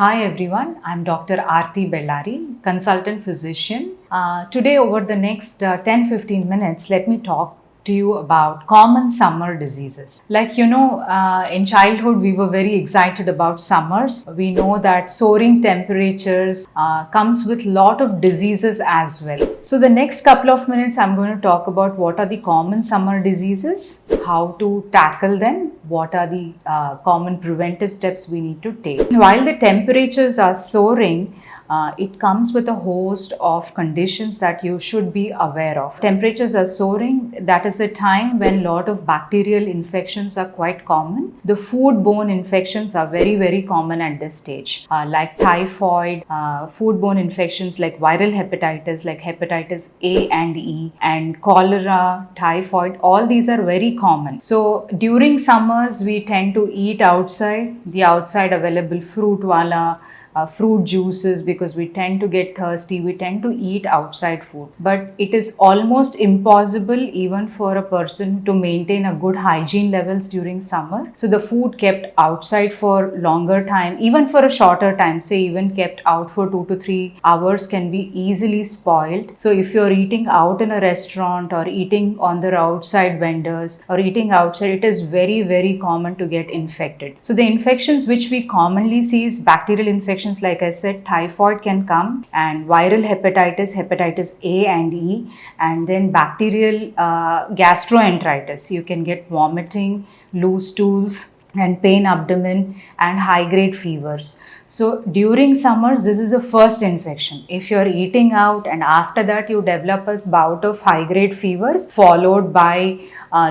Hi everyone, I'm Dr. Aarti Bellari, consultant physician. Today, over the next 10-15 minutes, let me talk to you about common summer diseases. In childhood, we were very excited about summers. We know that soaring temperatures comes with lot of diseases as well. So the next couple of minutes, I'm going to talk about what are the common summer diseases, how to tackle them, what are the common preventive steps we need to take. While the temperatures are soaring, it comes with a host of conditions that you should be aware of. Temperatures are soaring, that is a time when a lot of bacterial infections are quite common. The foodborne infections are very common at this stage, like typhoid, foodborne infections like viral hepatitis, like hepatitis A and E, and cholera, typhoid, all these are very common. So during summers, we tend to eat outside, the outside available fruit wala, fruit juices, because we tend to get thirsty, we tend to eat outside food. But it is almost impossible even for a person to maintain a good hygiene levels during summer. So the food kept outside for longer time, even for a shorter time, say even kept out for 2 to 3 hours, can be easily spoiled. So if you're eating out in a restaurant or eating on the outside vendors or eating outside, it is very common to get infected. So the infections which we commonly see is bacterial infections. Like I said, typhoid can come, and viral hepatitis, hepatitis A and E, and then bacterial gastroenteritis. You can get vomiting, loose stools, and pain abdomen, and high grade fevers. So during summers, this is the first infection. If you're eating out and after that you develop a bout of high grade fevers followed by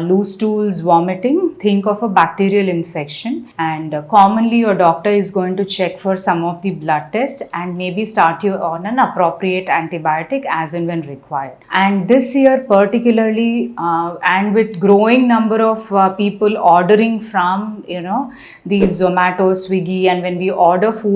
loose stools, vomiting, think of a bacterial infection. And commonly your doctor is going to check for some of the blood tests and maybe start you on an appropriate antibiotic as and when required. And this year particularly, and with growing number of people ordering from these Zomato, Swiggy, and when we order food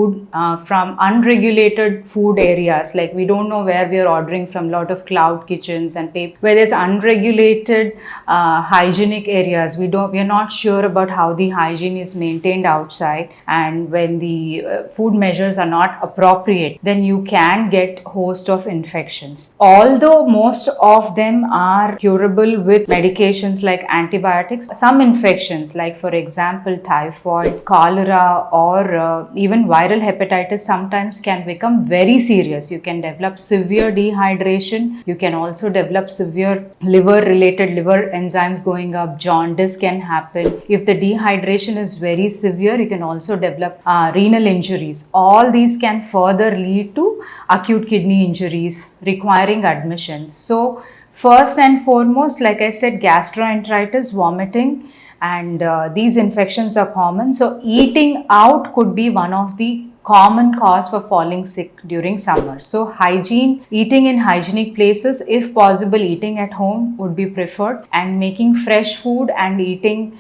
from unregulated food areas, like we don't know where we are ordering from, lot of cloud kitchens and where there's unregulated hygienic areas, we are not sure about how the hygiene is maintained outside, and when the food measures are not appropriate, then you can get host of infections. Although most of them are curable with medications like antibiotics, some infections like for example typhoid, cholera, or even viral hepatitis sometimes can become very serious. You can develop severe dehydration, you can also develop severe liver enzymes going up, jaundice can happen. If the dehydration is very severe, you can also develop renal injuries. All these can further lead to acute kidney injuries requiring admissions. So first and foremost, like I said, gastroenteritis, vomiting, and these infections are common. So eating out could be one of the common cause for falling sick during summer. So hygiene, eating in hygienic places, if possible eating at home would be preferred, and making fresh food and eating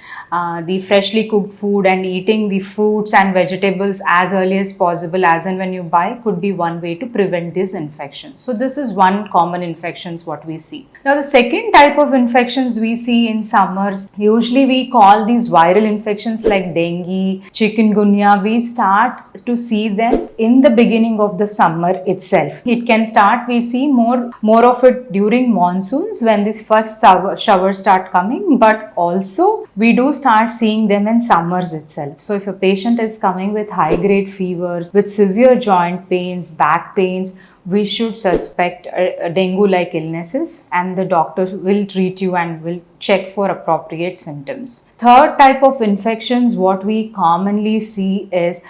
the freshly cooked food and eating the fruits and vegetables as early as possible as and when you buy could be one way to prevent these infections. So this is one common infections what we see. Now the second type of infections we see in summers, usually we call these viral infections like dengue, chikungunya. We start to see them in the beginning of the summer itself. It can start, we see more of it during monsoons when this first showers start coming, but also we do start seeing them in summers itself. So if a patient is coming with high grade fevers, with severe joint pains, back pains, we should suspect dengue-like illnesses, and the doctors will treat you and will check for appropriate symptoms. Third type of infections what we commonly see is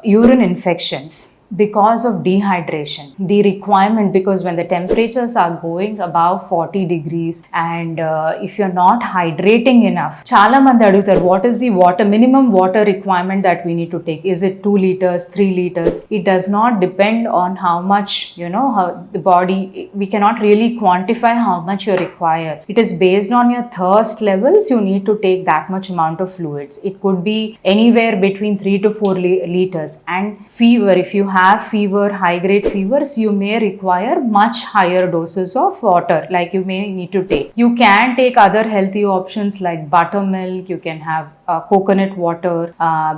urine infections. Because of dehydration, the requirement, because when the temperatures are going above 40 degrees and if you're not hydrating enough, chala mandi adugutar, what is the minimum water requirement that we need to take? Is it 2 liters, 3 liters? It does not depend on how much, how the body, we cannot really quantify how much you require. It is based on your thirst levels, you need to take that much amount of fluids. It could be anywhere between 3 to 4 liters. And fever, if you have have fever, high grade fevers, you may require much higher doses of water, like you may need to take. You can take other healthy options like buttermilk, you can have coconut water.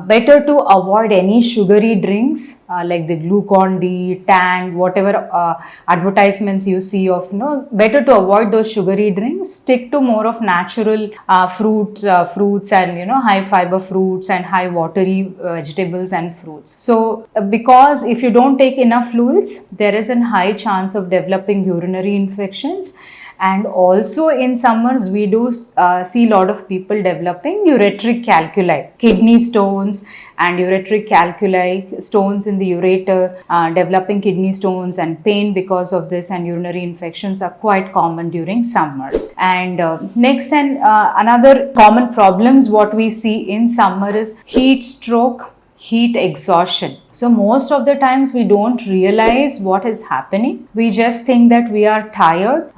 Better to avoid any sugary drinks like the Glucon-D, Tang, whatever advertisements you see of, better to avoid those sugary drinks. Stick to more of natural fruits and high fiber fruits and high watery vegetables and fruits. So because if you don't take enough fluids, there is a high chance of developing urinary infections. And also in summers, we do see a lot of people developing ureteric calculi, kidney stones and ureteric calculi, stones in the ureter, developing kidney stones and pain because of this, and urinary infections are quite common during summers. And next and another common problems what we see in summer is heat stroke, heat exhaustion. So most of the times we don't realize what is happening. We just think that we are tired.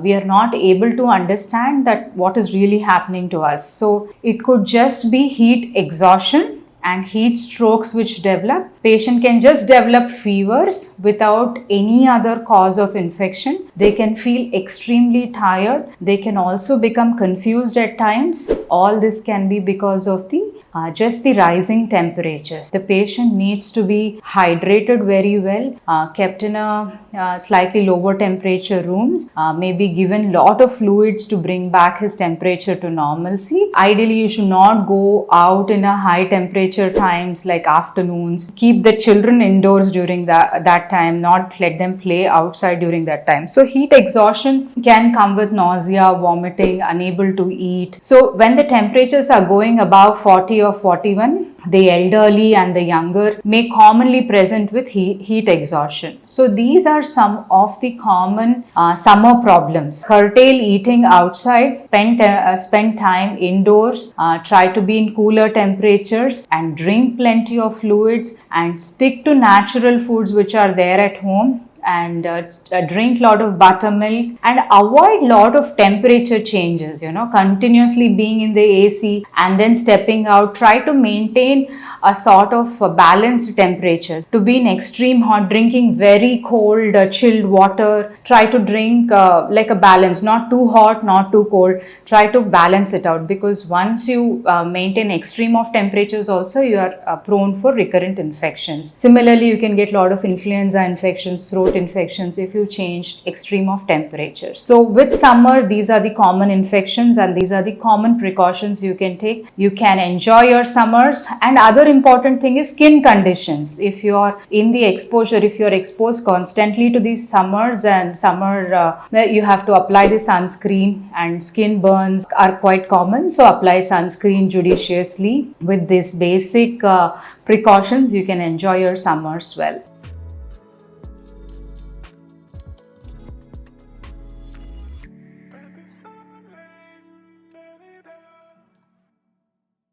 We are not able to understand that what is really happening to us. So it could just be heat exhaustion and heat strokes which develop. Patient can just develop fevers without any other cause of infection. They can feel extremely tired. They can also become confused at times. All this can be because of the just the rising temperatures. The patient needs to be hydrated very well, kept in a slightly lower temperature rooms, maybe given lot of fluids to bring back his temperature to normalcy. Ideally, you should not go out in a high temperature times like afternoons. Keep the children indoors during that time, not let them play outside during that time. So heat exhaustion can come with nausea, vomiting, unable to eat. So when the temperatures are going above 40 or 41, the elderly and the younger may commonly present with heat exhaustion. So these are some of the common summer problems. Curtail eating outside, spend time indoors, try to be in cooler temperatures and drink plenty of fluids, and stick to natural foods which are there at home, and drink lot of buttermilk, and avoid lot of temperature changes, continuously being in the AC and then stepping out. Try to maintain a sort of balanced temperature. To be in extreme hot, drinking very cold chilled water, try to drink like a balance, not too hot, not too cold. Try to balance it out, because once you maintain extreme of temperatures also, you are prone for recurrent infections. Similarly, you can get a lot of influenza infections, throat infections if you change extreme of temperatures. So with summer, these are the common infections and these are the common precautions you can take. You can enjoy your summers. And other important thing is skin conditions. If you are in the exposure, if you are exposed constantly to these summers and summer, you have to apply the sunscreen, and skin burns are quite common. So apply sunscreen judiciously. With this basic precautions, you can enjoy your summers well.